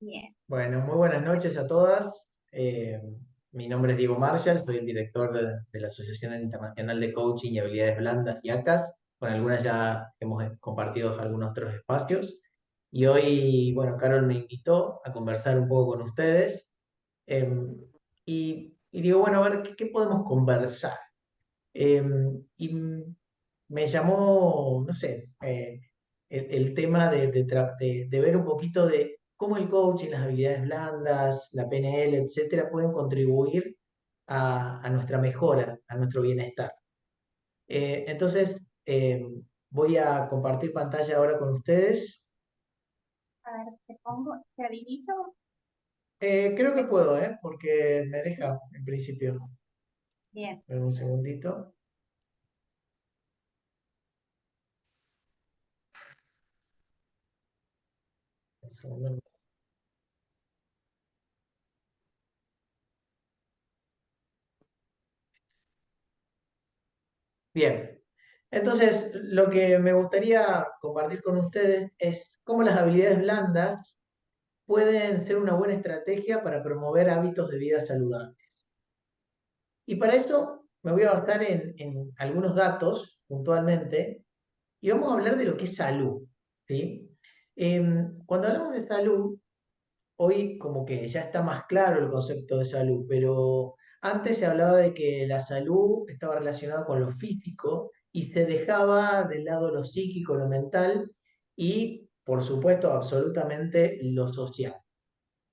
Bien, Bueno, muy buenas noches a todas. Eh, Mi nombre es Diego Marshall, soy el director de la Asociación Internacional de Coaching y Habilidades Blandas y ACAS. Con algunas ya hemos compartido algunos otros espacios. Y hoy, bueno, Carol me invitó a conversar un poco con ustedes. Eh, y digo, bueno, a ver, ¿qué podemos conversar? Eh, y Me llamó, no sé, el tema de ver un poquito de cómo el coaching, las habilidades blandas, la PNL, etcétera, pueden contribuir a nuestra mejora, a nuestro bienestar. Entonces, eh, voy a compartir pantalla ahora con ustedes. a ver, te habilito. Creo que ¿Me puedo, escuchas? porque me Sí. deja en principio. Bien, Espera un segundito. Un segundo. Bien, entonces lo que me gustaría compartir con ustedes es cómo las habilidades blandas pueden ser una buena estrategia para promover hábitos de vida saludables. Y para eso me voy a basar en algunos datos puntualmente y vamos a hablar de lo que es salud, ¿sí? Cuando hablamos de salud, hoy como que ya está más claro el concepto de salud, pero antes se hablaba de que la salud estaba relacionada con lo físico y se dejaba de lado lo psíquico, lo mental y, por supuesto, absolutamente lo social.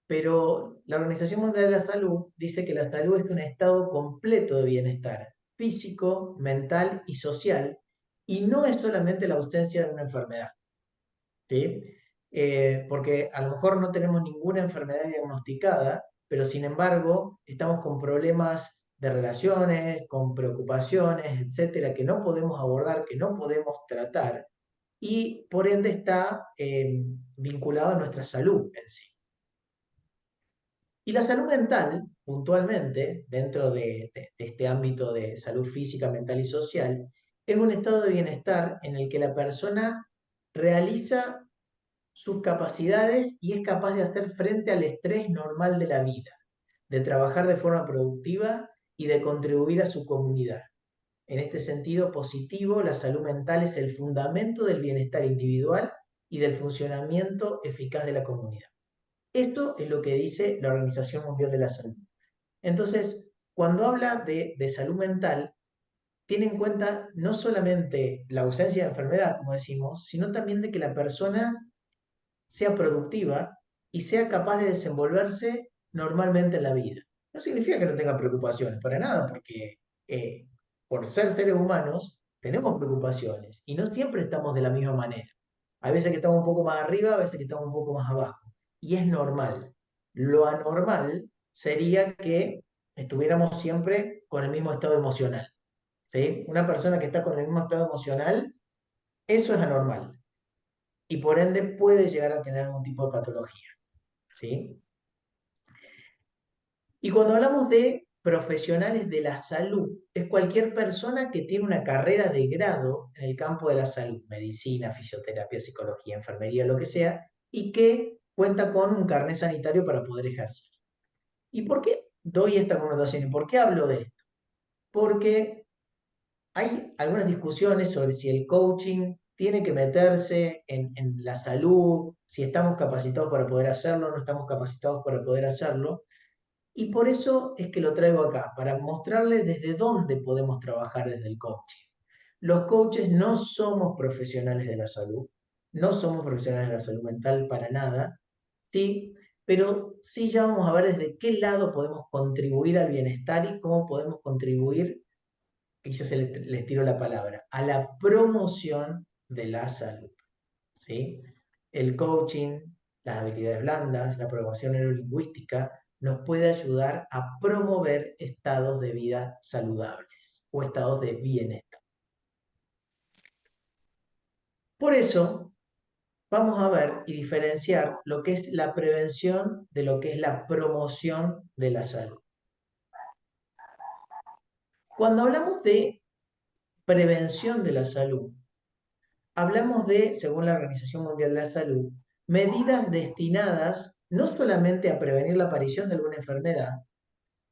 Pero la Organización Mundial de la Salud dice que la salud es un estado completo de bienestar físico, mental y social, y no es solamente la ausencia de una enfermedad. ¿Sí? Porque a lo mejor no tenemos ninguna enfermedad diagnosticada, pero sin embargo estamos con problemas de relaciones, con preocupaciones, etcétera, que no podemos abordar, que no podemos tratar, y por ende está vinculado a nuestra salud en sí. Y la salud mental, puntualmente, dentro de este ámbito de salud física, mental y social, es un estado de bienestar en el que la persona realiza sus capacidades y es capaz de hacer frente al estrés normal de la vida, de trabajar de forma productiva y de contribuir a su comunidad. En este sentido positivo, la salud mental es el fundamento del bienestar individual y del funcionamiento eficaz de la comunidad. Esto es lo que dice la Organización Mundial de la Salud. Entonces, cuando habla de salud mental, tiene en cuenta no solamente la ausencia de enfermedad, como decimos, sino también de que la persona sea productiva y sea capaz de desenvolverse normalmente en la vida. No significa que no tenga preocupaciones, para nada, porque eh, por ser seres humanos tenemos preocupaciones y no siempre estamos de la misma manera. Hay veces que estamos un poco más arriba, a veces que estamos un poco más abajo. Y es normal. Lo anormal sería que estuviéramos siempre con el mismo estado emocional. ¿Sí? Una persona que está con el mismo estado emocional, eso es anormal y por ende puede llegar a tener algún tipo de patología. ¿Sí? Y cuando hablamos de profesionales de la salud, es cualquier persona que tiene una carrera de grado en el campo de la salud, medicina, fisioterapia, psicología, enfermería, lo que sea, y que cuenta con un carnet sanitario para poder ejercer. ¿Y por qué doy esta connotación y por qué hablo de esto? Porque hay algunas discusiones sobre si el coaching tiene que meterse en la salud, si estamos capacitados para poder hacerlo, no estamos capacitados para poder hacerlo. Y por eso es que lo traigo acá, para mostrarles desde dónde podemos trabajar desde el coaching. Los coaches no somos profesionales de la salud, no somos profesionales de la salud mental para nada, sí, pero sí ya vamos a ver desde qué lado podemos contribuir al bienestar y cómo podemos contribuir, y ya les tiro la palabra, a la promoción de la salud. ¿Sí? El coaching, las habilidades blandas, la programación neurolingüística nos puede ayudar a promover estados de vida saludables o estados de bienestar. Por eso, vamos a ver y diferenciar lo que es la prevención de lo que es la promoción de la salud. Cuando hablamos de prevención de la salud, hablamos de, según la Organización Mundial de la Salud, medidas destinadas no solamente a prevenir la aparición de alguna enfermedad,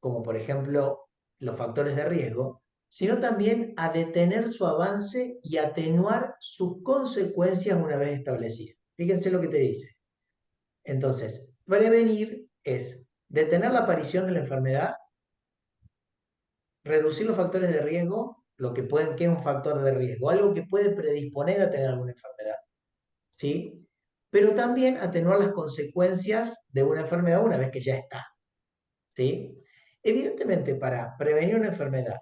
como por ejemplo los factores de riesgo, sino también a detener su avance y atenuar sus consecuencias una vez establecidas. Fíjense lo que te dice. Entonces, prevenir es detener la aparición de la enfermedad, reducir los factores de riesgo, lo que pueden, que es un factor de riesgo, algo que puede predisponer a tener alguna enfermedad, ¿sí? Pero también atenuar las consecuencias de una enfermedad una vez que ya está, ¿sí? Evidentemente, para prevenir una enfermedad,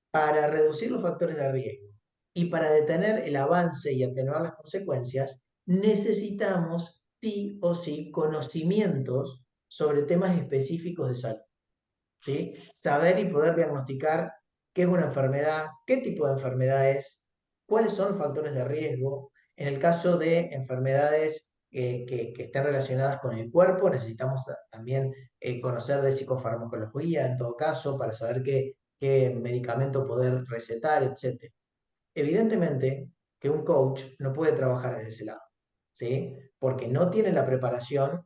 para reducir los factores de riesgo y para detener el avance y atenuar las consecuencias, necesitamos sí o sí conocimientos sobre temas específicos de salud. ¿Sí? Saber y poder diagnosticar qué es una enfermedad, qué tipo de enfermedad es, cuáles son los factores de riesgo. En el caso de enfermedades que estén relacionadas con el cuerpo, necesitamos también conocer de psicofarmacología, en todo caso, para saber qué medicamento poder recetar, etc. Evidentemente que un coach no puede trabajar desde ese lado, ¿sí? Porque no tiene la preparación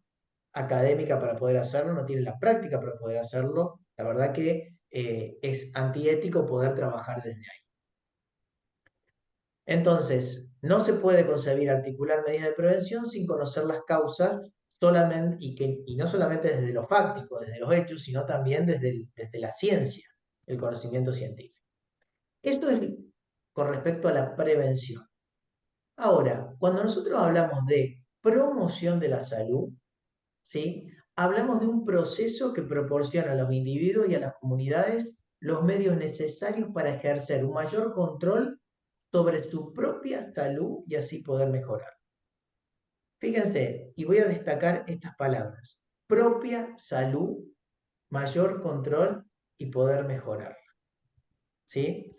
académica para poder hacerlo, no tiene la práctica para poder hacerlo. La verdad que es antiético poder trabajar desde ahí. Entonces, no se puede concebir articular medidas de prevención sin conocer las causas solamente, y no solamente desde lo fáctico, desde los hechos, sino también desde la ciencia, el conocimiento científico. Esto es con respecto a la prevención. Ahora, cuando nosotros hablamos de promoción de la salud, ¿sí? Hablamos de un proceso que proporciona a los individuos y a las comunidades los medios necesarios para ejercer un mayor control sobre su propia salud y así poder mejorar. Fíjense, y voy a destacar estas palabras: propia salud, mayor control y poder mejorar. ¿Sí?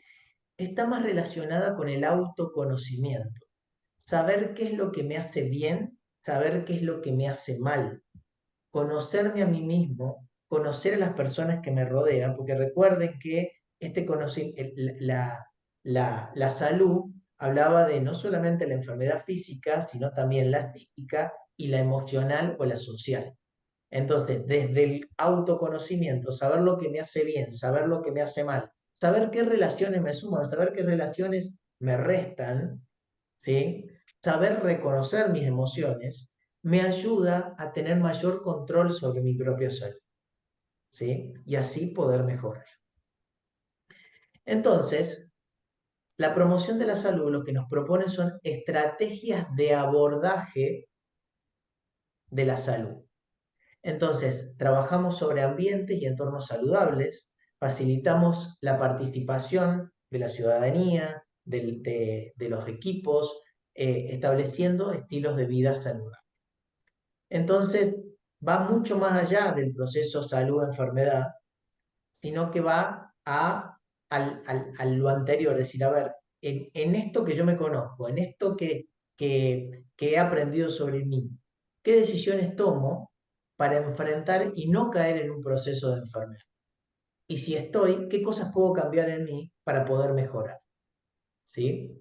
Está más relacionada con el autoconocimiento. Saber qué es lo que me hace bien, saber qué es lo que me hace mal, conocerme a mí mismo, conocer a las personas que me rodean, porque recuerden que la salud hablaba de no solamente la enfermedad física, sino también la psíquica y la emocional o la social. Entonces, desde el autoconocimiento, saber lo que me hace bien, saber lo que me hace mal, saber qué relaciones me suman, saber qué relaciones me restan, ¿sí? Saber reconocer mis emociones me ayuda a tener mayor control sobre mi propia salud, ¿sí? Y así poder mejorar. Entonces, la promoción de la salud lo que nos propone son estrategias de abordaje de la salud. Entonces, trabajamos sobre ambientes y entornos saludables, facilitamos la participación de la ciudadanía, de los equipos, estableciendo estilos de vida saludables. Entonces, va mucho más allá del proceso salud-enfermedad, sino que va a lo anterior, es decir, a ver, en esto que yo me conozco, en esto que he aprendido sobre mí, ¿qué decisiones tomo para enfrentar y no caer en un proceso de enfermedad? Y si estoy, ¿qué cosas puedo cambiar en mí para poder mejorar? ¿Sí?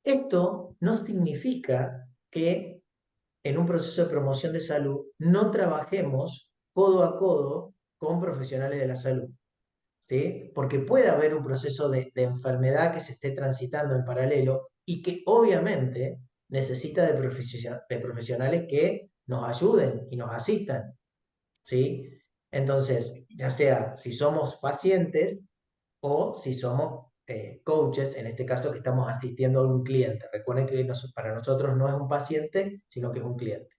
Esto no significa que en un proceso de promoción de salud no trabajemos codo a codo con profesionales de la salud, ¿sí? Porque puede haber un proceso de enfermedad que se esté transitando en paralelo y que obviamente necesita de profesionales que nos ayuden y nos asistan, ¿sí? Entonces, ya sea si somos pacientes o si somos coaches, en este caso que estamos asistiendo a un cliente. Recuerden que para nosotros no es un paciente, sino que es un cliente.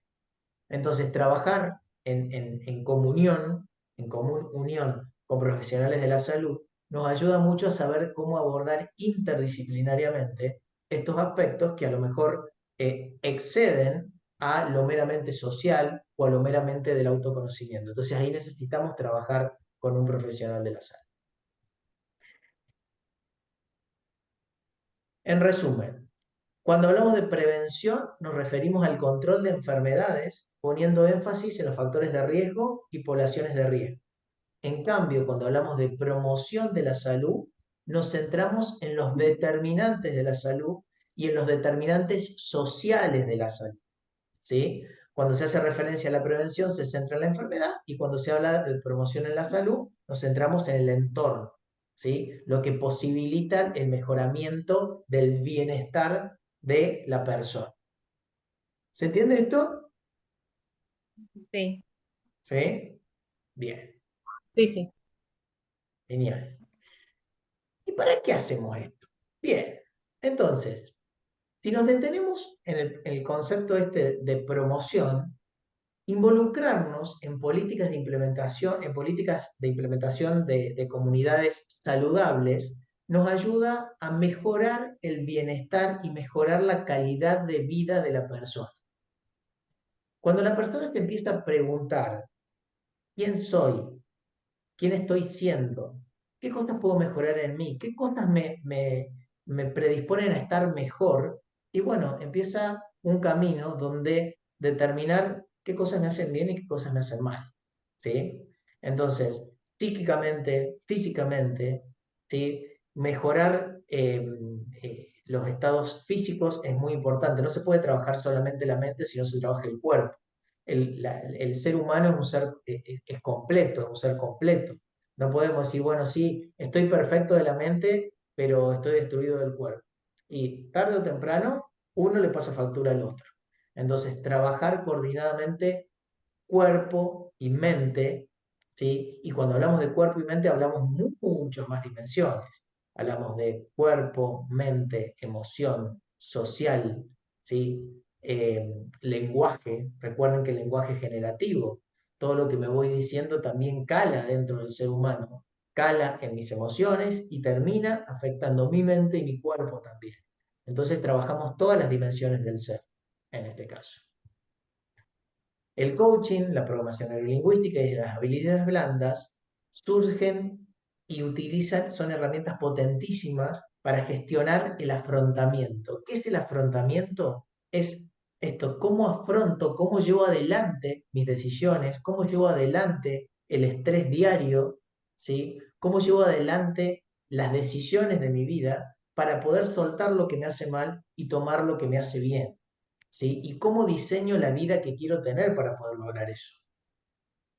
Entonces, trabajar en comunión, en común unión con profesionales de la salud, nos ayuda mucho a saber cómo abordar interdisciplinariamente estos aspectos que a lo mejor exceden a lo meramente social o a lo meramente del autoconocimiento. Entonces ahí necesitamos trabajar con un profesional de la salud. En resumen, cuando hablamos de prevención, nos referimos al control de enfermedades, poniendo énfasis en los factores de riesgo y poblaciones de riesgo. En cambio, cuando hablamos de promoción de la salud, nos centramos en los determinantes de la salud y en los determinantes sociales de la salud, ¿sí? Cuando se hace referencia a la prevención, se centra en la enfermedad, y cuando se habla de promoción en la salud, nos centramos en el entorno, ¿sí? Lo que posibilita el mejoramiento del bienestar de la persona. ¿Se entiende esto? Sí, ¿Sí? Bien, sí, sí. genial. ¿Y para qué hacemos esto? Bien, entonces, si nos detenemos en el concepto este de promoción, involucrarnos en políticas de implementación de comunidades saludables nos ayuda a mejorar el bienestar y mejorar la calidad de vida de la persona. Cuando la persona te empieza a preguntar, ¿quién soy? ¿Quién estoy siendo? ¿Qué cosas puedo mejorar en mí? ¿Qué cosas me predisponen a estar mejor? Y bueno, empieza un camino donde determinar qué cosas me hacen bien y qué cosas me hacen mal. ¿Sí? Entonces, psíquicamente, físicamente, ¿sí? Mejorar los estados físicos es muy importante. No se puede trabajar solamente la mente si no se trabaja el cuerpo. El ser humano es un ser es completo, es un ser completo. No podemos decir, bueno, sí, estoy perfecto de la mente, pero estoy destruido del cuerpo. Y tarde o temprano, uno le pasa factura al otro. Entonces, trabajar coordinadamente cuerpo y mente, ¿sí? Y cuando hablamos de cuerpo y mente, hablamos muchas más dimensiones. Hablamos de cuerpo, mente, emoción, social, ¿sí? Lenguaje. Recuerden que el lenguaje es generativo. Todo lo que me voy diciendo también cala dentro del ser humano, cala en mis emociones y termina afectando mi mente y mi cuerpo también. Entonces trabajamos todas las dimensiones del ser, en este caso. El coaching, la programación neurolingüística y las habilidades blandas surgen y son herramientas potentísimas para gestionar el afrontamiento. ¿Qué es el afrontamiento? Es esto, cómo afronto, cómo llevo adelante mis decisiones, cómo llevo adelante el estrés diario, ¿sí? Cómo llevo adelante las decisiones de mi vida para poder soltar lo que me hace mal y tomar lo que me hace bien. ¿Sí? Y cómo diseño la vida que quiero tener para poder lograr eso.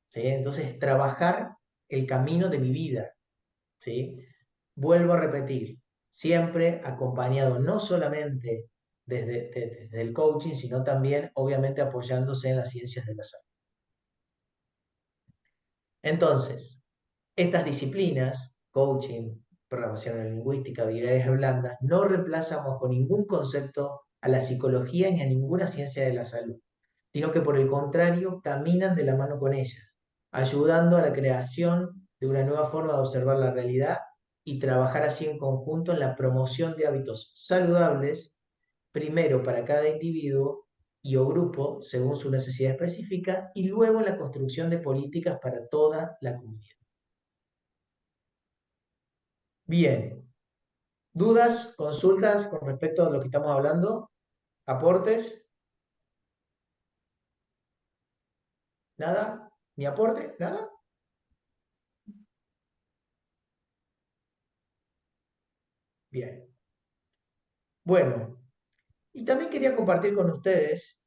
¿Sí? Entonces, trabajar el camino de mi vida. ¿Sí? Vuelvo a repetir, siempre acompañado no solamente desde el coaching, sino también, obviamente, apoyándose en las ciencias de la salud. Entonces, estas disciplinas, coaching, programación neurolingüística, habilidades blandas, no reemplazan bajo ningún concepto a la psicología ni a ninguna ciencia de la salud, sino que por el contrario caminan de la mano con ellas, ayudando a la creación de una nueva forma de observar la realidad y trabajar así en conjunto en la promoción de hábitos saludables, primero para cada individuo y o grupo según su necesidad específica, y luego en la construcción de políticas para toda la comunidad. Bien, ¿dudas, consultas con respecto a lo que estamos hablando? ¿Aportes? ¿Nada? ¿Ni aporte? ¿Nada? Bien. Bueno, y también quería compartir con ustedes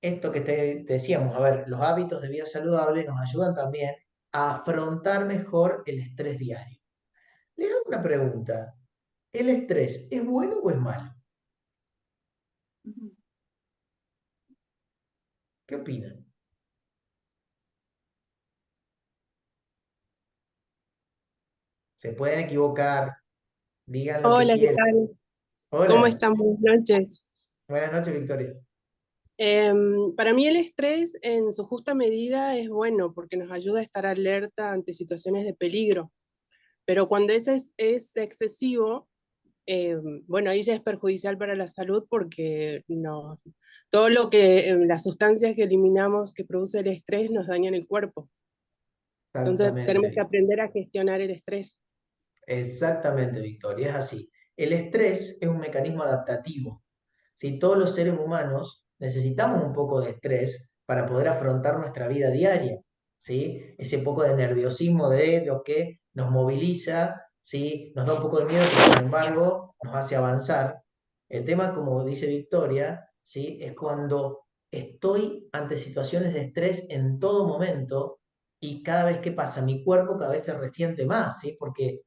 esto que te decíamos. A ver, los hábitos de vida saludable nos ayudan también a afrontar mejor el estrés diario. Les hago una pregunta. ¿El estrés es bueno o es malo? Ujú. ¿Qué opinan? Se pueden equivocar, digan lo que Hola, ¿qué quieran. tal? ¿Cómo Hola, están? Buenas noches. buenas noches, Victoria. Para mí el estrés en su justa medida es bueno porque nos ayuda a estar alerta ante situaciones de peligro, pero cuando ese es excesivo, bueno, ahí ya es perjudicial para la salud porque todo lo que, las sustancias que eliminamos que produce el estrés nos dañan el cuerpo. Entonces tenemos que Exactamente. aprender a gestionar el estrés. Exactamente, Victoria, es así. El estrés es un mecanismo adaptativo. ¿Sí? Todos los seres humanos necesitamos un poco de estrés para poder afrontar nuestra vida diaria, ¿sí? Ese poco de nerviosismo de lo que nos moviliza, ¿sí? Nos da un poco de miedo, pero sin embargo nos hace avanzar. El tema, como dice Victoria, ¿sí? Es cuando estoy ante situaciones de estrés en todo momento y cada vez que pasa mi cuerpo cada vez se resiente más, ¿sí? Porque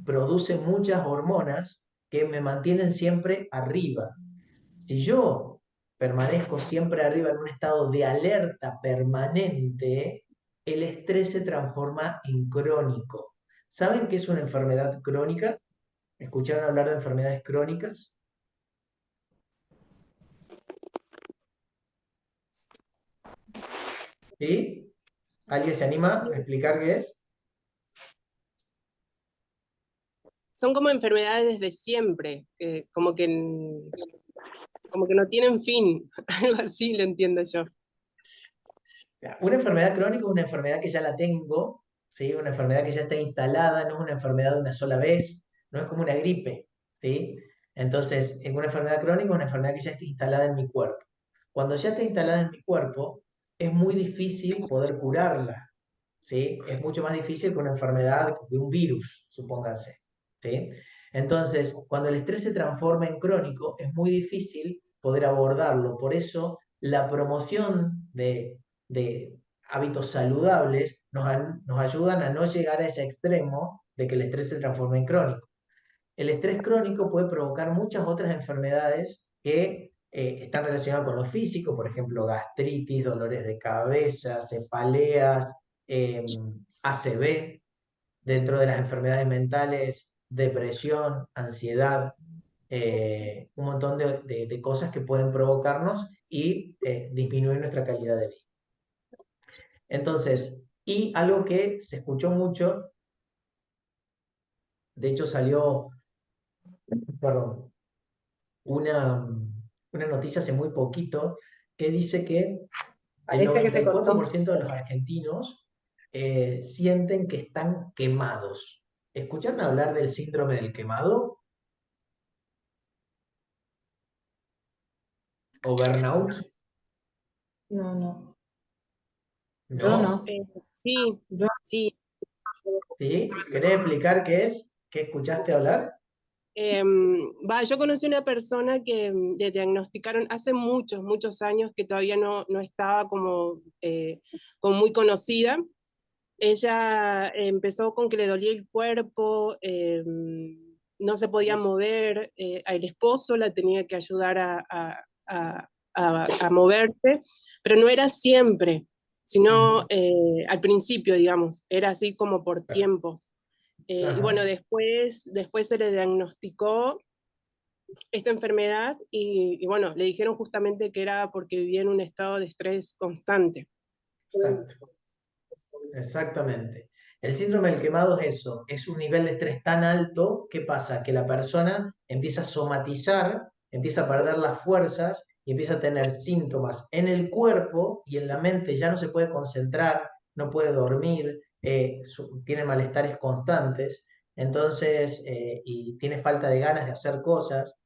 produce muchas hormonas que me mantienen siempre arriba. Si yo permanezco siempre arriba en un estado de alerta permanente, el estrés se transforma en crónico. ¿Saben qué es una enfermedad crónica? ¿Escucharon hablar de enfermedades crónicas? ¿Sí? ¿Alguien se anima a explicar qué es? Son como enfermedades desde siempre, como que no tienen fin, algo así lo entiendo yo. Una enfermedad crónica es una enfermedad que ya la tengo, ¿sí? Una enfermedad que ya está instalada, no es una enfermedad de una sola vez, no es como una gripe, ¿sí? Entonces, es una enfermedad crónica es una enfermedad que ya está instalada en mi cuerpo. Cuando ya está instalada en mi cuerpo, es muy difícil poder curarla, ¿sí? Es mucho más difícil que una enfermedad de un virus, supónganse, ¿sí? Entonces, cuando el estrés se transforma en crónico, es muy difícil poder abordarlo. Por eso, la promoción de hábitos saludables nos ayudan a no llegar a ese extremo de que el estrés se transforme en crónico. El estrés crónico puede provocar muchas otras enfermedades que están relacionadas con lo físico, por ejemplo, gastritis, dolores de cabeza, cefaleas, ACV, dentro de las enfermedades mentales, depresión, ansiedad, un montón de cosas que pueden provocarnos y disminuir nuestra calidad de vida. Entonces, y algo que se escuchó mucho, de hecho salió, perdón, una noticia hace muy poquito que dice que el Parece que se cortó. 94% de los argentinos sienten que están quemados. ¿Escucharon hablar del síndrome del quemado o burnout? No, no. Yo ¿No? no. Sí, Yo, sí. ¿Sí? ¿Querés explicar qué es? ¿Qué escuchaste hablar? Yo conocí una persona que le diagnosticaron hace muchos, muchos años que todavía no estaba como muy conocida. Ella empezó con que le dolía el cuerpo, no se podía mover, el esposo la tenía que ayudar a moverse, pero no era siempre, sino al principio, digamos, era así como por tiempos. Y Ajá. bueno, después se le diagnosticó esta enfermedad y bueno, le dijeron justamente que era porque vivía en un estado de estrés constante. Exacto. Exactamente. El síndrome del quemado es eso, es un nivel de estrés tan alto, ¿qué pasa? Que la persona empieza a somatizar, empieza a perder las fuerzas y empieza a tener síntomas en el cuerpo y en la mente, ya no se puede concentrar, no puede dormir, tiene malestares constantes, entonces, y tiene falta de ganas de hacer cosas,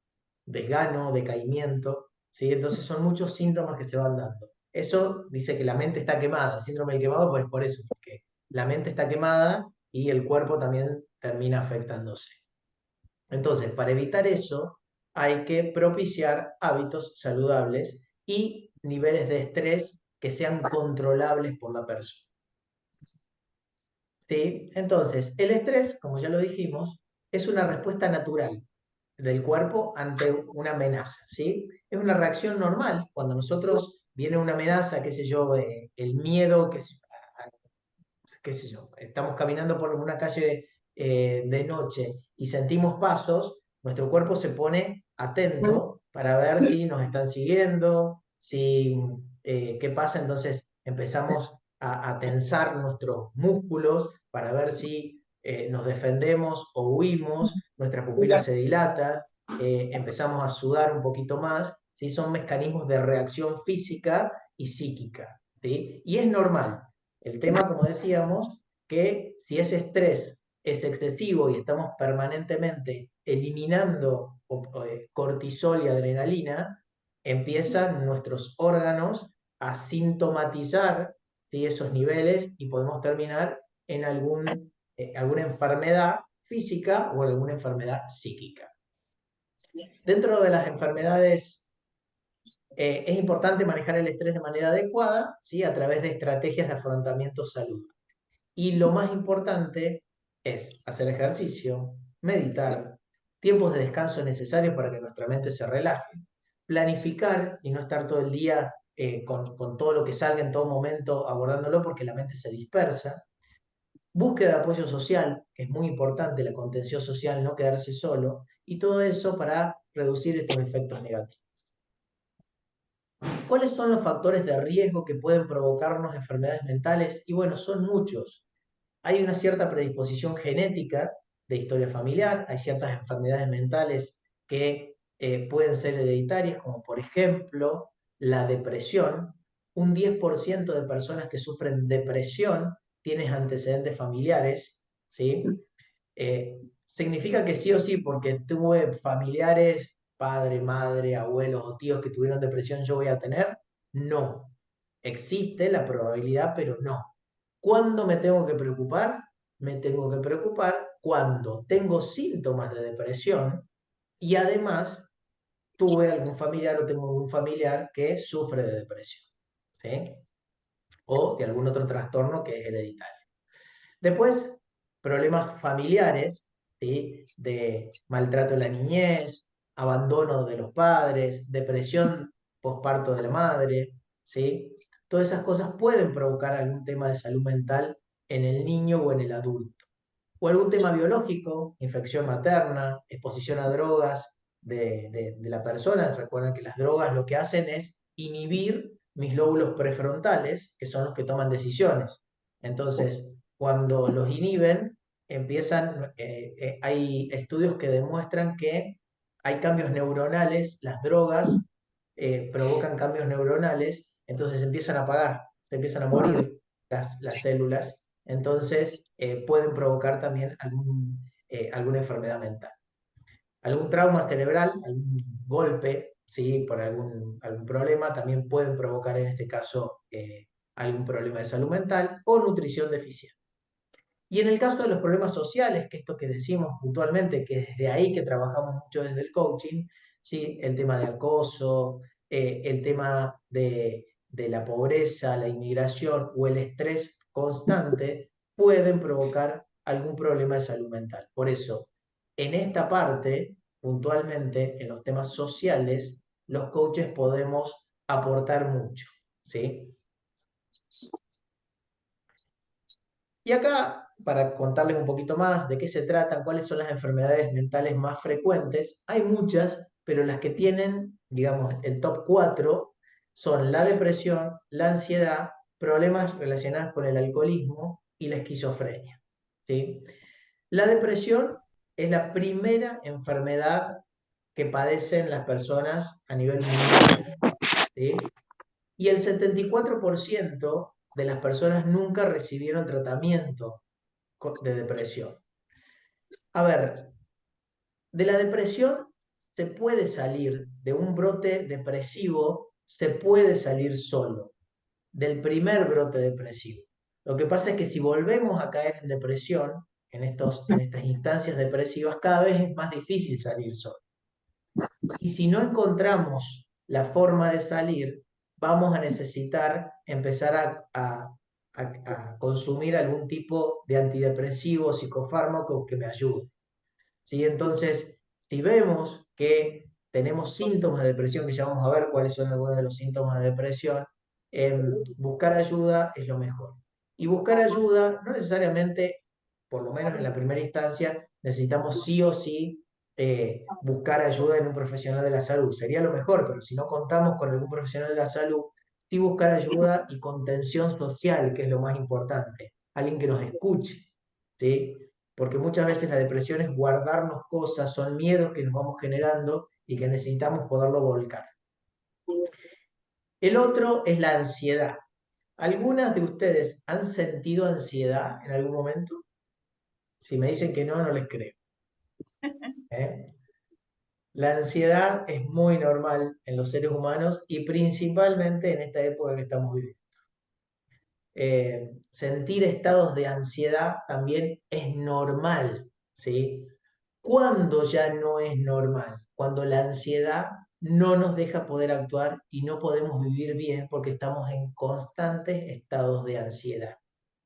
desgano, decaimiento, ¿sí? Entonces son muchos síntomas que se van dando. Eso dice que la mente está quemada, el síndrome del quemado, pues por eso, porque la mente está quemada y el cuerpo también termina afectándose. Entonces, para evitar eso, hay que propiciar hábitos saludables y niveles de estrés que sean controlables por la persona. ¿Sí? Entonces, el estrés, como ya lo dijimos, es una respuesta natural del cuerpo ante una amenaza, ¿sí? Es una reacción normal. Cuando nosotros viene una amenaza, qué sé yo, el miedo, qué sé yo, estamos caminando por una calle de noche y sentimos pasos, nuestro cuerpo se pone atento para ver si nos están siguiendo, si, qué pasa, entonces empezamos a tensar nuestros músculos para ver si nos defendemos o huimos, nuestras pupilas se dilatan, empezamos a sudar un poquito más, ¿sí? Son mecanismos de reacción física y psíquica, ¿sí? Y es normal. El tema, como decíamos, que si ese estrés es excesivo y estamos permanentemente eliminando cortisol y adrenalina, empiezan nuestros órganos a sintomatizar, ¿sí? Esos niveles y podemos terminar en alguna enfermedad física o alguna enfermedad psíquica. Dentro de las enfermedades Es importante manejar el estrés de manera adecuada, ¿sí? A través de estrategias de afrontamiento salud. Y lo más importante es hacer ejercicio, meditar, tiempos de descanso necesarios para que nuestra mente se relaje, planificar y no estar todo el día con todo lo que salga en todo momento abordándolo porque la mente se dispersa. Búsqueda de apoyo social, que es muy importante, la contención social, no quedarse solo, y todo eso para reducir estos efectos negativos. ¿Cuáles son los factores de riesgo que pueden provocarnos enfermedades mentales? Y bueno, son muchos. Hay una cierta predisposición genética de historia familiar, hay ciertas enfermedades mentales que pueden ser hereditarias, como por ejemplo la depresión. Un 10% de personas que sufren depresión tienen antecedentes familiares, ¿sí? Significa que sí o sí, porque tuve familiares, padre, madre, abuelos o tíos que tuvieron depresión, yo voy a tener. No. Existe la probabilidad, pero no. ¿Cuándo me tengo que preocupar? Me tengo que preocupar cuando tengo síntomas de depresión y además tuve algún familiar o tengo algún familiar que sufre de depresión, ¿sí? O de algún otro trastorno que es hereditario. Después, problemas familiares, ¿sí? De maltrato en la niñez, abandono de los padres, depresión posparto de la madre, ¿sí? Todas estas cosas pueden provocar algún tema de salud mental en el niño o en el adulto. O algún tema biológico, infección materna, exposición a drogas de la persona. Recuerden que las drogas lo que hacen es inhibir mis lóbulos prefrontales, que son los que toman decisiones. Entonces, cuando los inhiben, hay estudios que demuestran que hay cambios neuronales, las drogas provocan cambios neuronales, entonces empiezan a apagar, se empiezan a morir las células, entonces pueden provocar también alguna enfermedad mental. Algún trauma cerebral, algún golpe, ¿sí? Por algún problema, también pueden provocar en este caso algún problema de salud mental o nutrición deficiente. Y en el caso de los problemas sociales, que esto que decimos puntualmente, que es desde ahí que trabajamos mucho desde el coaching, ¿sí? El tema de acoso, el tema de la pobreza, la inmigración o el estrés constante, pueden provocar algún problema de salud mental. Por eso, en esta parte, puntualmente, en los temas sociales, los coaches podemos aportar mucho, ¿sí? Y acá, para contarles un poquito más de qué se tratan, cuáles son las enfermedades mentales más frecuentes, hay muchas, pero las que tienen, digamos, el top 4 son la depresión, la ansiedad, problemas relacionados con el alcoholismo y la esquizofrenia, ¿sí? La depresión es la primera enfermedad que padecen las personas a nivel mundial, ¿sí? Y el 74% de las personas nunca recibieron tratamiento de depresión. A ver, de la depresión se puede salir, de un brote depresivo se puede salir solo, del primer brote depresivo. Lo que pasa es que si volvemos a caer en depresión, en estas instancias depresivas, cada vez es más difícil salir solo. Y si no encontramos la forma de salir, vamos a necesitar empezar a consumir algún tipo de antidepresivo, psicofármaco que me ayude, ¿sí? Entonces, si vemos que tenemos síntomas de depresión, que ya vamos a ver cuáles son algunos de los síntomas de depresión, buscar ayuda es lo mejor. Y buscar ayuda, no necesariamente, por lo menos en la primera instancia, necesitamos sí o sí buscar ayuda en un profesional de la salud. Sería lo mejor, pero si no contamos con algún profesional de la salud, sí buscar ayuda y contención social, que es lo más importante. Alguien que nos escuche, ¿sí? Porque muchas veces la depresión es guardarnos cosas, son miedos que nos vamos generando y que necesitamos poderlo volcar. El otro es la ansiedad. ¿Algunas de ustedes han sentido ansiedad en algún momento? Si me dicen que no, no les creo. ¿Eh? La ansiedad es muy normal en los seres humanos y principalmente en esta época que estamos viviendo. Sentir estados de ansiedad también es normal, ¿sí? ¿Cuándo ya no es normal? Cuando la ansiedad no nos deja poder actuar y no podemos vivir bien porque estamos en constantes estados de ansiedad,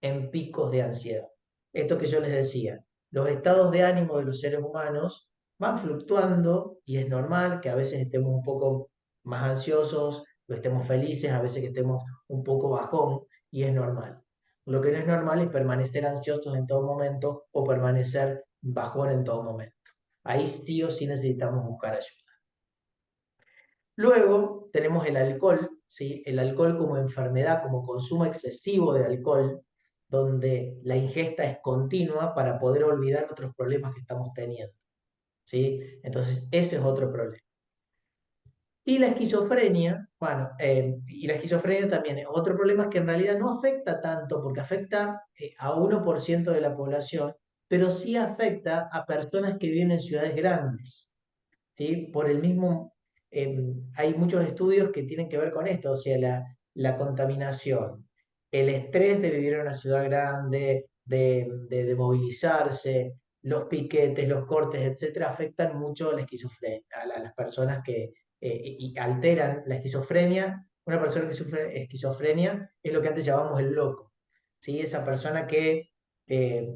en picos de ansiedad. Esto que yo les decía, los estados de ánimo de los seres humanos van fluctuando y es normal que a veces estemos un poco más ansiosos, o estemos felices, a veces que estemos un poco bajón y es normal. Lo que no es normal es permanecer ansiosos en todo momento o permanecer bajón en todo momento. Ahí sí o sí necesitamos buscar ayuda. Luego tenemos el alcohol, ¿sí? El alcohol como enfermedad, como consumo excesivo de alcohol, donde la ingesta es continua para poder olvidar otros problemas que estamos teniendo, ¿sí? Entonces, ese es otro problema. Y la esquizofrenia, bueno, y la esquizofrenia también es otro problema que en realidad no afecta tanto, porque afecta a 1% de la población, pero sí afecta a personas que viven en ciudades grandes. ¿Sí? Por el mismo, hay muchos estudios que tienen que ver con esto, o sea, la contaminación, el estrés de vivir en una ciudad grande, de movilizarse, los piquetes, los cortes, etcétera, afectan mucho la esquizofrenia, a las personas que y alteran la esquizofrenia. Una persona que sufre esquizofrenia es lo que antes llamábamos el loco, ¿sí? Esa persona que eh,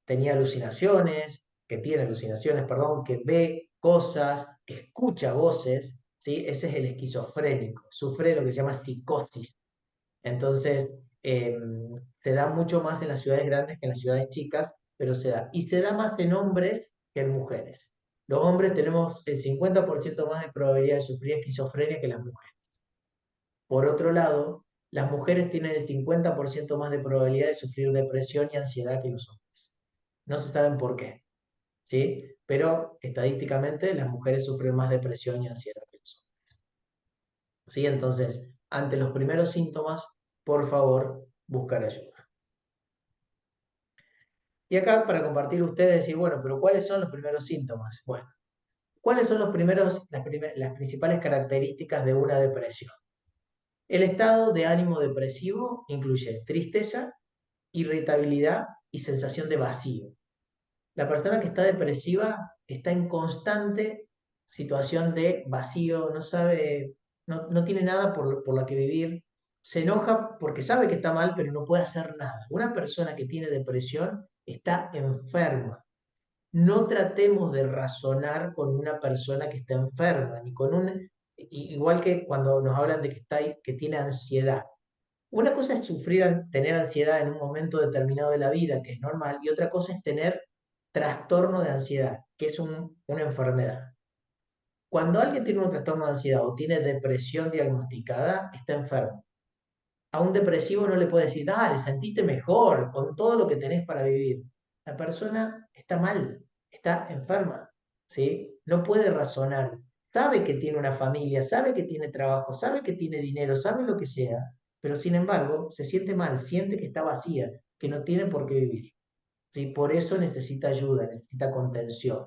tenía alucinaciones, que tiene alucinaciones, perdón, que ve cosas, que escucha voces, ¿sí? Ese es el esquizofrénico, sufre lo que se llama psicosis. Entonces, se da mucho más en las ciudades grandes que en las ciudades chicas, pero se da. Y se da más en hombres que en mujeres. Los hombres tenemos el 50% más de probabilidad de sufrir esquizofrenia que las mujeres. Por otro lado, las mujeres tienen el 50% más de probabilidad de sufrir depresión y ansiedad que los hombres. No se saben por qué, ¿sí? Pero estadísticamente las mujeres sufren más depresión y ansiedad que los hombres. ¿Sí? Entonces, ante los primeros síntomas, por favor, buscar ayuda. Y acá para compartir ustedes, decir, bueno, pero ¿cuáles son los primeros síntomas? Bueno, ¿cuáles son las principales características de una depresión? El estado de ánimo depresivo incluye tristeza, irritabilidad y sensación de vacío. La persona que está depresiva está en constante situación de vacío, no sabe, no tiene nada por lo que vivir, se enoja porque sabe que está mal, pero no puede hacer nada. Una persona que tiene depresión está enferma. No tratemos de razonar con una persona que está enferma, ni con igual que cuando nos hablan de que tiene ansiedad. Una cosa es tener ansiedad en un momento determinado de la vida, que es normal, y otra cosa es tener trastorno de ansiedad, que es una enfermedad. Cuando alguien tiene un trastorno de ansiedad o tiene depresión diagnosticada, está enfermo. A un depresivo no le puede decir, dale, sentite mejor con todo lo que tenés para vivir. La persona está mal, está enferma, ¿sí? No puede razonar. Sabe que tiene una familia, sabe que tiene trabajo, sabe que tiene dinero, sabe lo que sea, pero sin embargo se siente mal, siente que está vacía, que no tiene por qué vivir, ¿sí? Por eso necesita ayuda, necesita contención.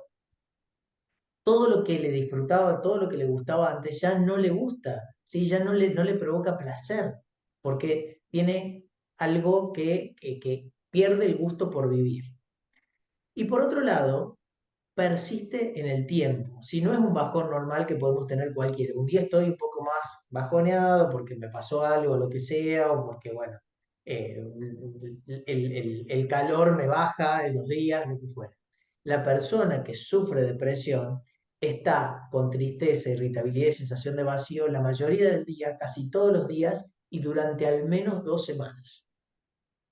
Todo lo que le disfrutaba, todo lo que le gustaba antes ya no le gusta, ¿sí? Ya no le provoca placer, porque tiene algo que pierde el gusto por vivir. Y por otro lado, persiste en el tiempo. Si no es un bajón normal que podemos tener cualquiera. Un día estoy un poco más bajoneado porque me pasó algo, lo que sea, o porque, bueno, el calor me baja en los días, lo que fuera. La persona que sufre depresión está con tristeza, irritabilidad y sensación de vacío la mayoría del día, casi todos los días y durante al menos 2 semanas.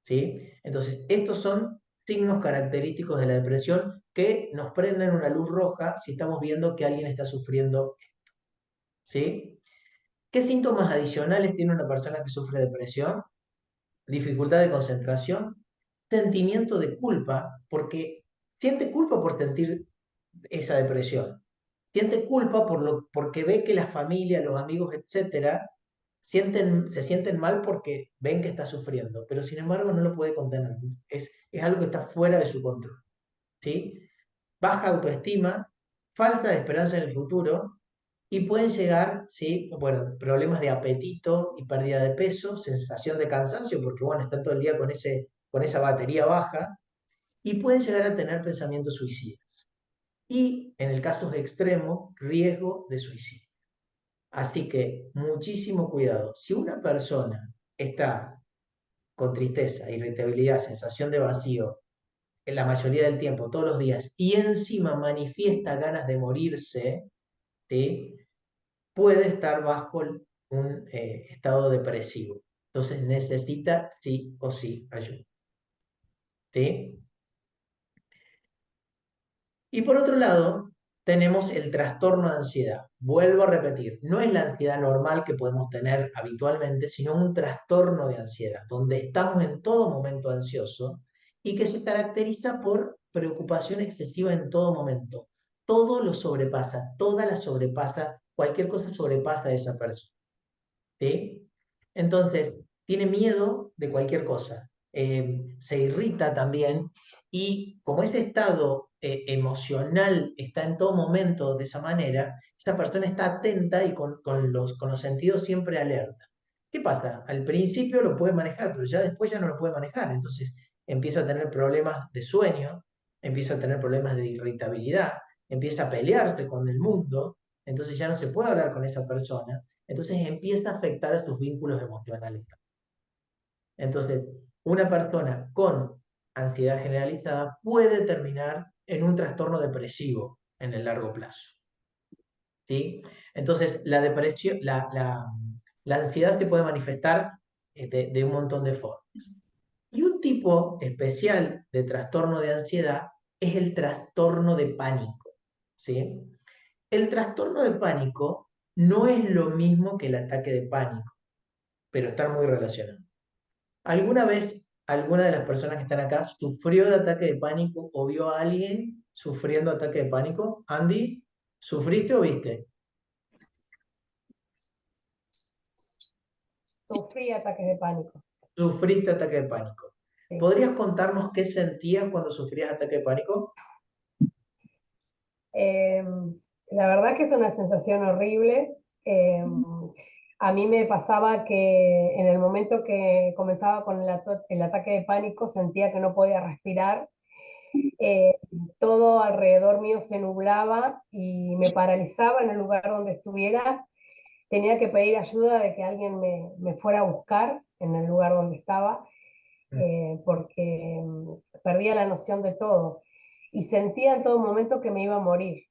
¿Sí? Entonces, estos son signos característicos de la depresión que nos prenden una luz roja si estamos viendo que alguien está sufriendo esto. ¿Sí? ¿Qué síntomas adicionales tiene una persona que sufre depresión? Dificultad de concentración, sentimiento de culpa, porque siente culpa por sentir esa depresión. Siente culpa porque ve que la familia, los amigos, etcétera, se sienten mal porque ven que está sufriendo, pero sin embargo no lo puede contener. Es algo que está fuera de su control. ¿Sí? Baja autoestima, falta de esperanza en el futuro y pueden llegar, ¿sí? Bueno, problemas de apetito y pérdida de peso, sensación de cansancio, porque bueno, está todo el día con esa batería baja y pueden llegar a tener pensamientos suicidas. Y en el caso extremo, riesgo de suicidio. Así que muchísimo cuidado. Si una persona está con tristeza, irritabilidad, sensación de vacío, en la mayoría del tiempo, todos los días, y encima manifiesta ganas de morirse, ¿sí? Puede estar bajo un estado depresivo. Entonces necesita sí o sí ayuda. ¿Sí? Y por otro lado, tenemos el trastorno de ansiedad. Vuelvo a repetir, no es la ansiedad normal que podemos tener habitualmente, sino un trastorno de ansiedad, donde estamos en todo momento ansiosos y que se caracteriza por preocupación excesiva en todo momento. Todo lo sobrepasa, toda la sobrepasa, cualquier cosa sobrepasa a esa persona. ¿Sí? Entonces, tiene miedo de cualquier cosa, se irrita también y como este estado emocional está en todo momento de esa manera, esa persona está atenta y con los sentidos siempre alerta. ¿Qué pasa? Al principio lo puede manejar, pero ya después ya no lo puede manejar, entonces empieza a tener problemas de sueño, empieza a tener problemas de irritabilidad, empieza a pelearse con el mundo, entonces ya no se puede hablar con esa persona, entonces empieza a afectar a tus vínculos emocionales. Entonces, una persona con ansiedad generalizada puede terminar en un trastorno depresivo en el largo plazo. ¿Sí? Entonces, la depresión, la ansiedad se puede manifestar de un montón de formas. Y un tipo especial de trastorno de ansiedad es el trastorno de pánico. ¿Sí? El trastorno de pánico no es lo mismo que el ataque de pánico, pero están muy relacionados. ¿Alguna vez alguna de las personas que están acá sufrió de ataque de pánico o vio a alguien sufriendo ataque de pánico? Andy, ¿sufriste o viste? Sufrí ataques de pánico. Sufriste ataque de pánico. Sí. ¿Podrías contarnos qué sentías cuando sufrías ataque de pánico? Eh, la verdad que es una sensación horrible. A mí me pasaba que en el momento que comenzaba con el ataque de pánico sentía que no podía respirar. Eh, Todo alrededor mío se nublaba y me paralizaba en el lugar donde estuviera. Tenía que pedir ayuda de que alguien me fuera a buscar en el lugar donde estaba, porque perdía la noción de todo. Y sentía en todo momento que me iba a morir.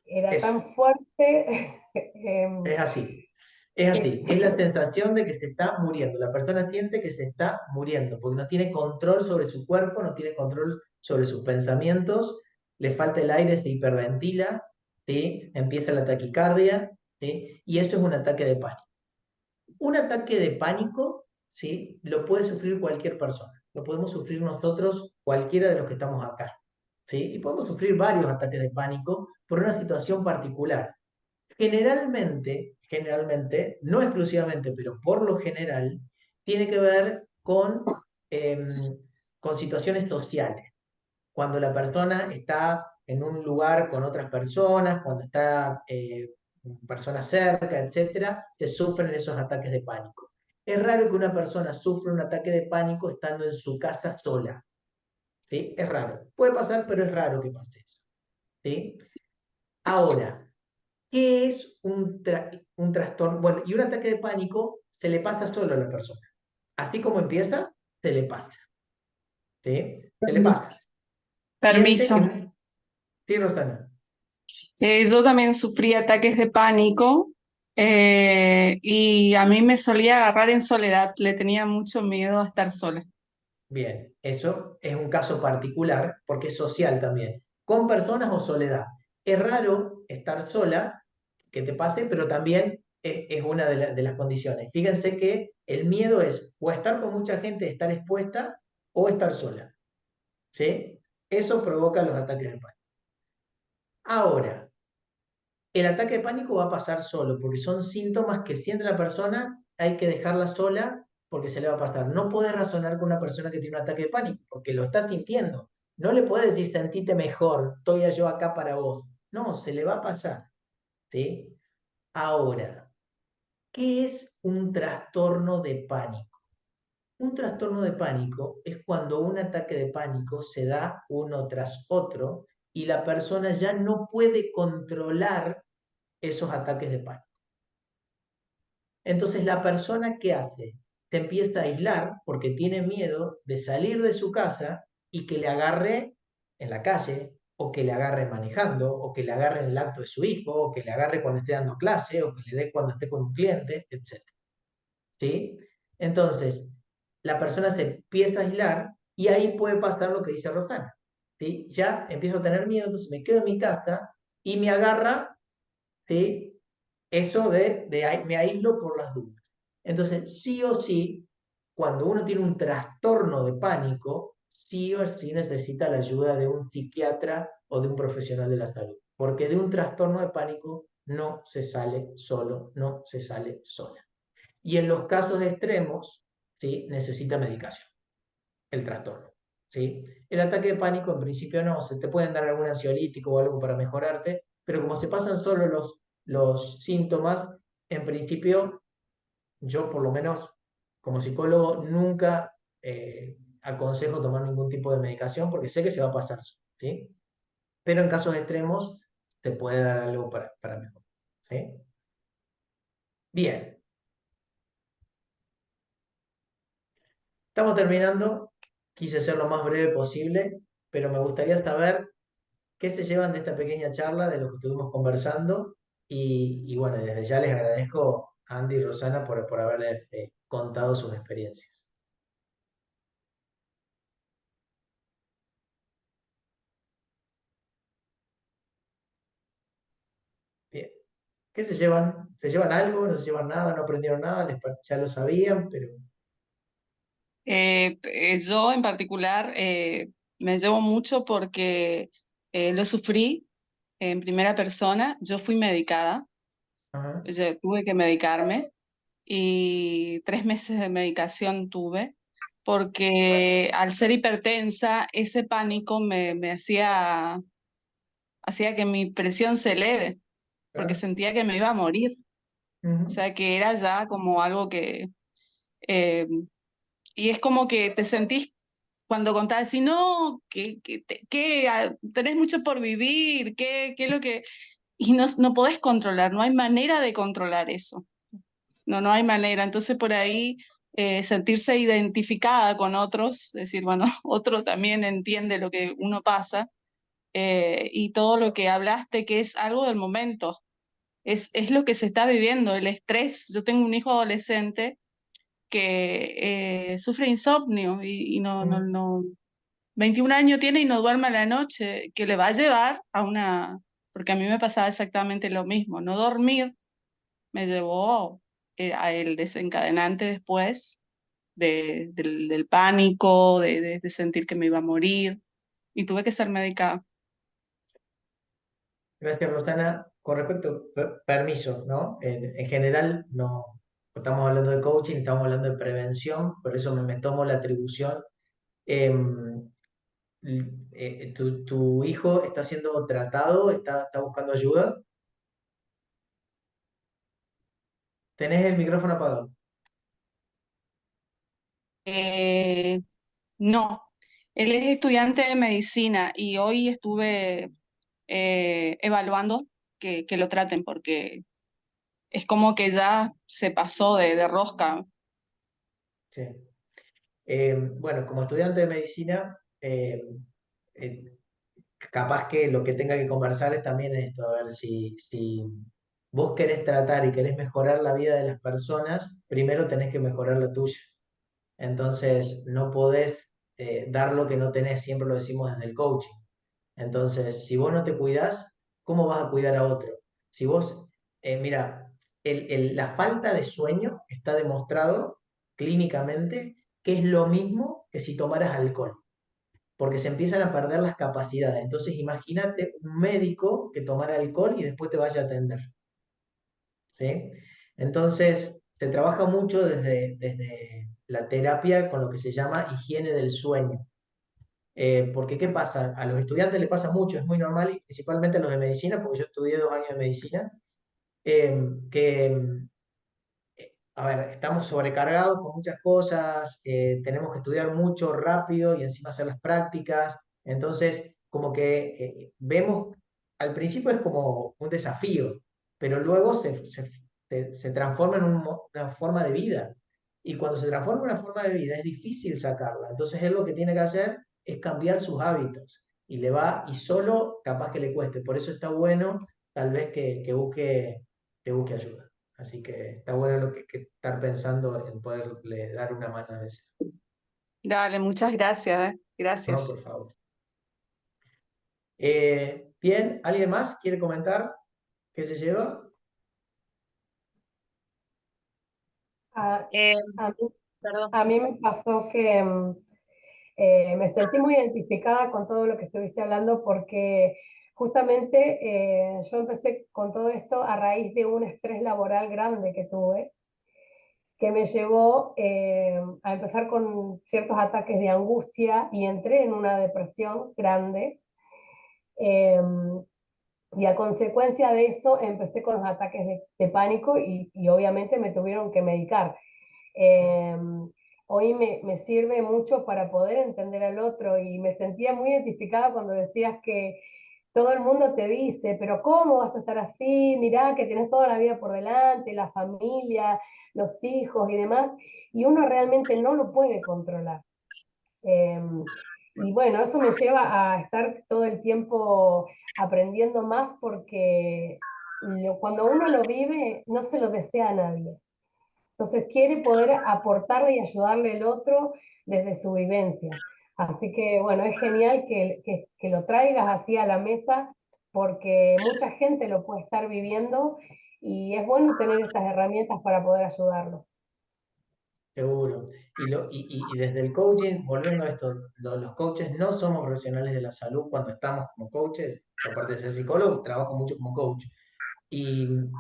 Era Es, tan fuerte. es así. Es así. Es la sensación de que se está muriendo. La persona siente que se está muriendo porque no tiene control sobre su cuerpo, no tiene control sobre sus pensamientos, le falta el aire, se hiperventila, ¿sí? Empieza la taquicardia, ¿sí? Y esto es un ataque de pánico. Un ataque de pánico, ¿sí? Lo puede sufrir cualquier persona. Lo podemos sufrir nosotros, cualquiera de los que estamos acá, ¿sí? Y podemos sufrir varios ataques de pánico por una situación particular. Generalmente, no exclusivamente, pero por lo general, tiene que ver con situaciones sociales. Cuando la persona está en un lugar con otras personas, cuando está personas cerca, etcétera, se sufren esos ataques de pánico. Es raro que una persona sufra un ataque de pánico estando en su casa sola. ¿Sí? Es raro. Puede pasar, pero es raro que pase eso. ¿Sí? Ahora, ¿qué es un trastorno? Bueno, y un ataque de pánico se le pasa solo a la persona. Así como empieza, se le pasa. ¿Sí? Se le pasa. Siente Permiso. que... Sí, Rosana. Yo también sufrí ataques de pánico y a mí me solía agarrar en soledad, le tenía mucho miedo a estar sola. Bien, eso es un caso particular porque es social también. Con personas o soledad. Es raro estar sola, que te pase, pero también es una de las condiciones. Fíjense que el miedo es o estar con mucha gente, estar expuesta, o estar sola. ¿Sí? Eso provoca los ataques de pánico. Ahora, el ataque de pánico va a pasar solo, porque son síntomas que siente la persona, hay que dejarla sola porque se le va a pasar. No puedes razonar con una persona que tiene un ataque de pánico, porque lo está sintiendo. No le puedes decir, sentite mejor, estoy yo acá para vos. No, se le va a pasar. ¿Sí? Ahora, ¿qué es un trastorno de pánico? Un trastorno de pánico es cuando un ataque de pánico se da uno tras otro y la persona ya no puede controlar esos ataques de pánico. Entonces la persona, ¿qué hace? Se empieza a aislar porque tiene miedo de salir de su casa y que le agarre en la calle, o que le agarre manejando, o que le agarre en el acto de su hijo, o que le agarre cuando esté dando clase, o que le dé cuando esté con un cliente, etc. ¿Sí? Entonces, la persona se empieza a aislar y ahí puede pasar lo que dice Rosana. ¿Sí? Ya empiezo a tener miedo, entonces me quedo en mi casa y me agarra, ¿sí? Eso me aíslo por las dudas. Entonces, sí o sí, cuando uno tiene un trastorno de pánico, sí o sí necesita la ayuda de un psiquiatra o de un profesional de la salud. Porque de un trastorno de pánico no se sale solo, no se sale sola. Y en los casos extremos, ¿sí? Necesita medicación, el trastorno. ¿Sí? El ataque de pánico en principio no, se te pueden dar algún ansiolítico o algo para mejorarte, pero como se pasan solo los síntomas, en principio yo por lo menos como psicólogo nunca aconsejo tomar ningún tipo de medicación porque sé que te va a pasar, ¿sí? Pero en casos extremos te puede dar algo para mejorar. ¿Sí? Bien, estamos terminando. Quise ser lo más breve posible, pero me gustaría saber qué se llevan de esta pequeña charla, de lo que estuvimos conversando. Y bueno, desde ya les agradezco a Andy y Rosana por haberles contado sus experiencias. Bien. ¿Qué se llevan? ¿Se llevan algo? ¿No se llevan nada? ¿No aprendieron nada? Ya lo sabían, pero... Yo en particular me llevo mucho porque lo sufrí en primera persona. Yo fui medicada, Ajá, yo tuve que medicarme y 3 meses de medicación tuve porque al ser hipertensa, ese pánico me hacía que mi presión se eleve porque claro. sentía que me iba a morir. O Ujú, sea, que era ya como algo que... eh, y es como que te sentís cuando contás, si no, tenés mucho por vivir, qué es lo que... Y no podés controlar, no hay manera de controlar eso. No hay manera. Entonces por ahí sentirse identificada con otros, decir, bueno, otro también entiende lo que uno pasa, y todo lo que hablaste, que es algo del momento, es lo que se está viviendo, el estrés. Yo tengo un hijo adolescente que sufre insomnio y ujú. 21 años tiene y no duerme a la noche, que le va a llevar a una, porque a mí me pasaba exactamente lo mismo, no dormir me llevó a el desencadenante después del pánico, de sentir que me iba a morir y tuve que ser medicada. Gracias, Rosana. Con respecto, permiso, ¿no? En general, no estamos hablando de coaching, estamos hablando de prevención, por eso me tomo la atribución. Em, ¿Tu hijo está siendo tratado? ¿Está buscando ayuda? Tenés el micrófono apagado. Eh, no, él es estudiante de medicina y hoy estuve evaluando que lo traten porque es como que ya se pasó de rosca. Sí. Bueno, como estudiante de medicina, eh, capaz que lo que tenga que conversar es también esto, a ver si vos querés tratar y querés mejorar la vida de las personas, primero tenés que mejorar la tuya. Entonces, no podés dar lo que no tenés, siempre lo decimos desde el coaching. Entonces, si vos no te cuidás, ¿cómo vas a cuidar a otro? Si vos, mira, la falta de sueño está demostrado clínicamente que es lo mismo que si tomaras alcohol, porque se empiezan a perder las capacidades. Entonces, imagínate un médico que tomara alcohol y después te vaya a atender, ¿sí? Entonces, se trabaja mucho desde la terapia con lo que se llama higiene del sueño. Porque, ¿qué pasa? A los estudiantes les pasa mucho, es muy normal, y principalmente a los de medicina, porque yo estudié 2 años de medicina, que, a ver, estamos sobrecargados con muchas cosas, tenemos que estudiar mucho rápido y encima hacer las prácticas. Entonces, como que vemos, al principio es como un desafío, pero luego se transforma en una forma de vida. Y cuando se transforma en una forma de vida es difícil sacarla. Entonces él lo que tiene que hacer es cambiar sus hábitos. Y le va, y solo capaz que le cueste. Por eso está bueno tal vez que busque ayuda. Así que está bueno que estar pensando en poderle dar una mano a ese. Dale, muchas gracias, No, gracias. por favor. Bien, ¿alguien más quiere comentar qué se lleva? A, Eh, a mí, perdón. a mí me pasó que me sentí muy identificada con todo lo que estuviste hablando porque justamente yo empecé con todo esto a raíz de un estrés laboral grande que tuve, que me llevó a empezar con ciertos ataques de angustia y entré en una depresión grande. eh, y a consecuencia de eso empecé con los ataques de pánico y obviamente me tuvieron que medicar. Eh, Hoy me sirve mucho para poder entender al otro y me sentía muy identificada cuando decías que todo el mundo te dice, pero ¿cómo vas a estar así? Mirá que tienes toda la vida por delante, la familia, los hijos y demás, y uno realmente no lo puede controlar. Eh, y bueno, eso me lleva a estar todo el tiempo aprendiendo más porque cuando uno lo vive no se lo desea a nadie. Entonces quiere poder aportarle y ayudarle al otro desde su vivencia. Así que bueno, es genial que lo traigas así a la mesa porque mucha gente lo puede estar viviendo y es bueno tener estas herramientas para poder ayudarlos. Seguro. Y desde el coaching, volviendo a esto, los coaches no somos profesionales de la salud cuando estamos como coaches. Yo, aparte de ser psicólogo, trabajo mucho como coach.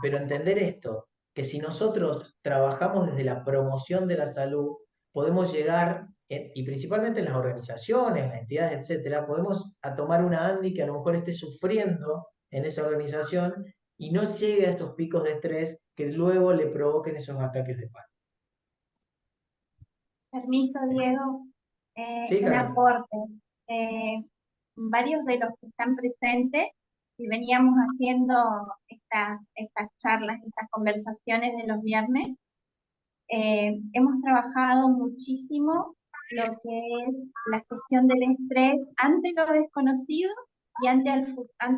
Pero entender esto, que si nosotros trabajamos desde la promoción de la salud, podemos llegar, y principalmente en las organizaciones, en las entidades, etcétera, podemos a tomar una Andy que a lo mejor esté sufriendo en esa organización y no llegue a estos picos de estrés que luego le provoquen esos ataques de pánico. Permiso, Diego, Sí, un Carmen. aporte. Varios de los que están presentes y veníamos haciendo estas charlas, estas conversaciones de los viernes, hemos trabajado muchísimo lo que es la gestión del estrés ante lo desconocido y ante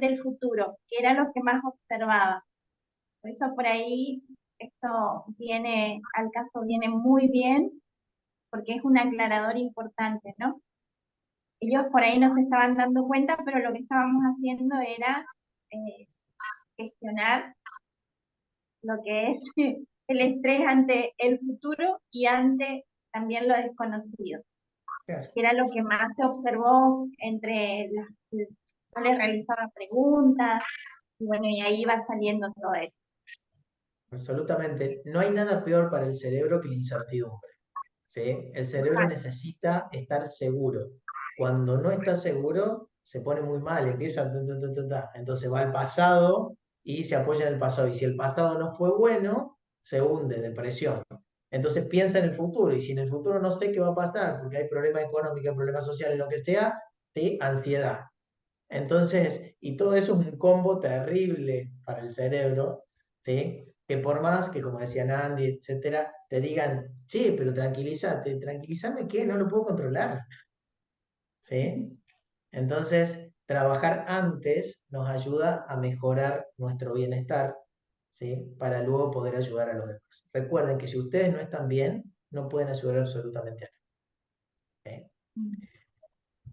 el futuro, que era lo que más observaba. Por eso por ahí esto viene al caso, viene muy bien, porque es un aclarador importante, ¿no? Ellos por ahí no se estaban dando cuenta, pero lo que estábamos haciendo era gestionar lo que es el estrés ante el futuro y ante también lo desconocido, Claro. que era lo que más se observó entre las que yo les realizaba preguntas, y bueno, y ahí va saliendo todo eso. Absolutamente. No hay nada peor para el cerebro que la incertidumbre. ¿Sí? El cerebro Exacto. necesita estar seguro. Cuando no está seguro, se pone muy mal, empieza entonces va al pasado y se apoya en el pasado. Y si el pasado no fue bueno, se hunde, depresión. Entonces piensa en el futuro, y si en el futuro no sé qué va a pasar, porque hay problemas económicos, problemas sociales, lo que sea, ansiedad. Entonces, y todo eso es un combo terrible para el cerebro, ¿sí? Que por más que, como decía Andy, etcétera, te digan, sí, pero tranquilízate, ¿tranquilízame qué? No lo puedo controlar, ¿sí? Entonces, trabajar antes nos ayuda a mejorar nuestro bienestar, ¿sí? Para luego poder ayudar a los demás. Recuerden que si ustedes no están bien, no pueden ayudar absolutamente a nadie, ¿sí?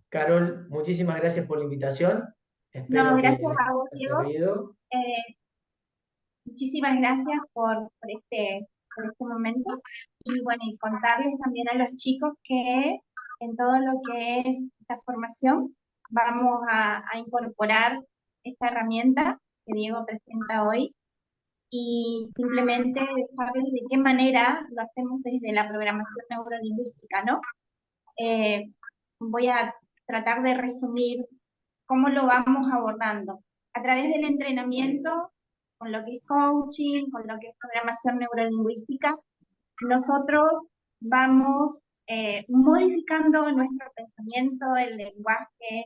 Carol, muchísimas gracias por la invitación. No, Espero que gracias les a vos, haya Diego. servido. Muchísimas gracias por este momento. Y bueno, y contarles también a los chicos que en todo lo que es esta formación vamos a incorporar esta herramienta que Diego presenta hoy y simplemente dejarles de qué manera lo hacemos desde la programación neurolingüística, ¿no? Voy a tratar de resumir cómo lo vamos abordando. A través del entrenamiento, con lo que es coaching, con lo que es programación neurolingüística, nosotros vamos modificando nuestro pensamiento, el lenguaje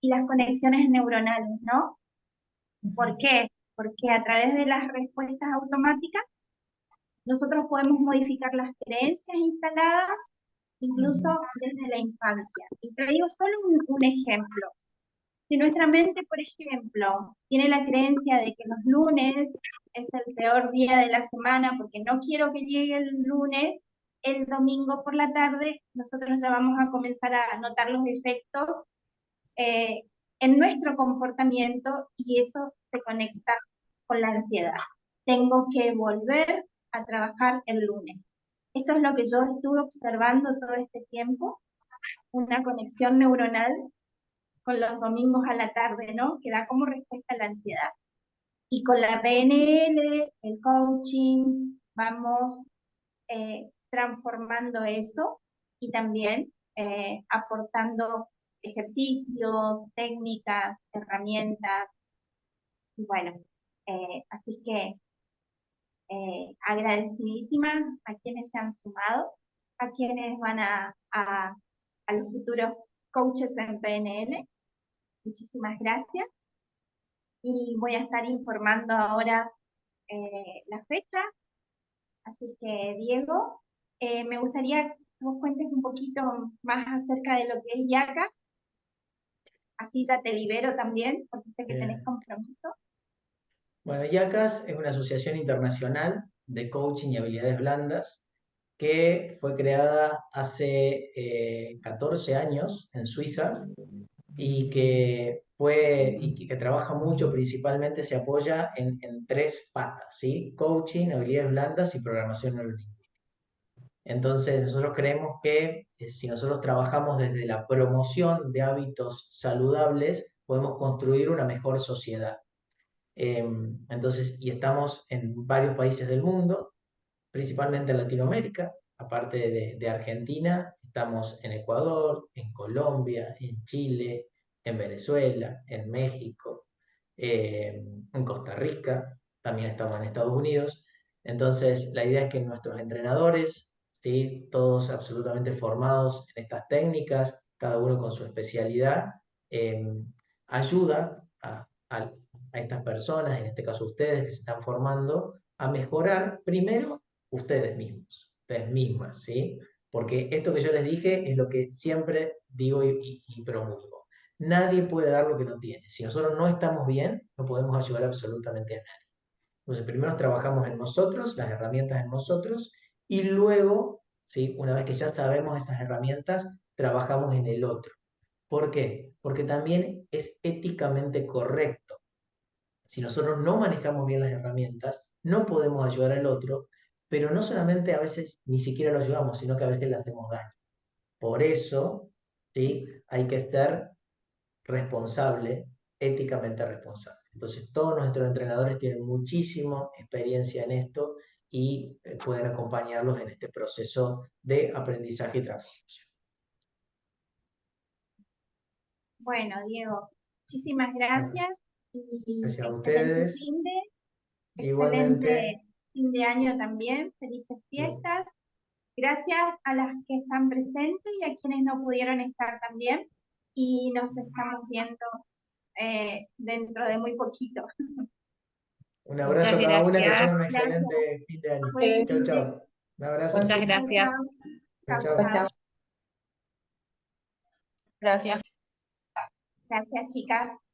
y las conexiones neuronales, ¿no? ¿Por qué? Porque a través de las respuestas automáticas nosotros podemos modificar las creencias instaladas, incluso desde la infancia. Y te digo solo un ejemplo. Si nuestra mente, por ejemplo, tiene la creencia de que los lunes es el peor día de la semana porque no quiero que llegue el lunes, el domingo por la tarde nosotros ya vamos a comenzar a notar los efectos en nuestro comportamiento y eso se conecta con la ansiedad. Tengo que volver a trabajar el lunes. Esto es lo que yo estuve observando todo este tiempo, una conexión neuronal con los domingos a la tarde, ¿no? Que da como respuesta a la ansiedad. Y con la PNL, el coaching, vamos transformando eso y también aportando ejercicios, técnicas, herramientas. Y bueno, así que agradecidísima a quienes se han sumado, a quienes van a los futuros coaches en PNL. Muchísimas gracias. Y voy a estar informando ahora la fecha. Así que, Diego, me gustaría que vos cuentes un poquito más acerca de lo que es YACAS. Así ya te libero también, porque sé que tenés compromiso. Bueno, YACAS es una asociación internacional de coaching y habilidades blandas que fue creada hace 14 años en Suiza y que trabaja mucho, principalmente se apoya en tres patas, ¿sí? Coaching, habilidades blandas y programación neurolingüística. Entonces, nosotros creemos que si nosotros trabajamos desde la promoción de hábitos saludables, podemos construir una mejor sociedad. Entonces, y estamos en varios países del mundo, principalmente en Latinoamérica, aparte de Argentina, estamos en Ecuador, en Colombia, en Chile, en Venezuela, en México, en Costa Rica, también estamos en Estados Unidos. Entonces, la idea es que nuestros entrenadores, ¿sí? Todos absolutamente formados en estas técnicas, cada uno con su especialidad, ayuda a estas personas, en este caso ustedes que se están formando, a mejorar primero ustedes mismos, ustedes mismas, ¿sí? Porque esto que yo les dije es lo que siempre digo y promulgo. Nadie puede dar lo que no tiene. Si nosotros no estamos bien, no podemos ayudar absolutamente a nadie. Entonces, primero trabajamos en nosotros, las herramientas en nosotros, y luego, ¿sí? Una vez que ya sabemos estas herramientas, trabajamos en el otro. ¿Por qué? Porque también es éticamente correcto. Si nosotros no manejamos bien las herramientas, no podemos ayudar al otro, pero no solamente a veces ni siquiera lo ayudamos, sino que a veces le hacemos daño. Por eso, ¿sí? Hay que ser responsable, éticamente responsable. Entonces, todos nuestros entrenadores tienen muchísima experiencia en esto y pueden acompañarlos en este proceso de aprendizaje y transformación. Bueno, Diego, muchísimas gracias y Gracias a excelente ustedes. excelente Igualmente. fin de año también, felices fiestas. Gracias a las que están presentes y a quienes no pudieron estar también. Y nos estamos viendo dentro de muy poquito. Un abrazo a cada una, que tengan un Gracias. excelente fin de año. Buen Chau, fin de- chau. Un abrazo. Muchas gracias. Chau, Chao, chau. chao. Gracias. Gracias, chicas.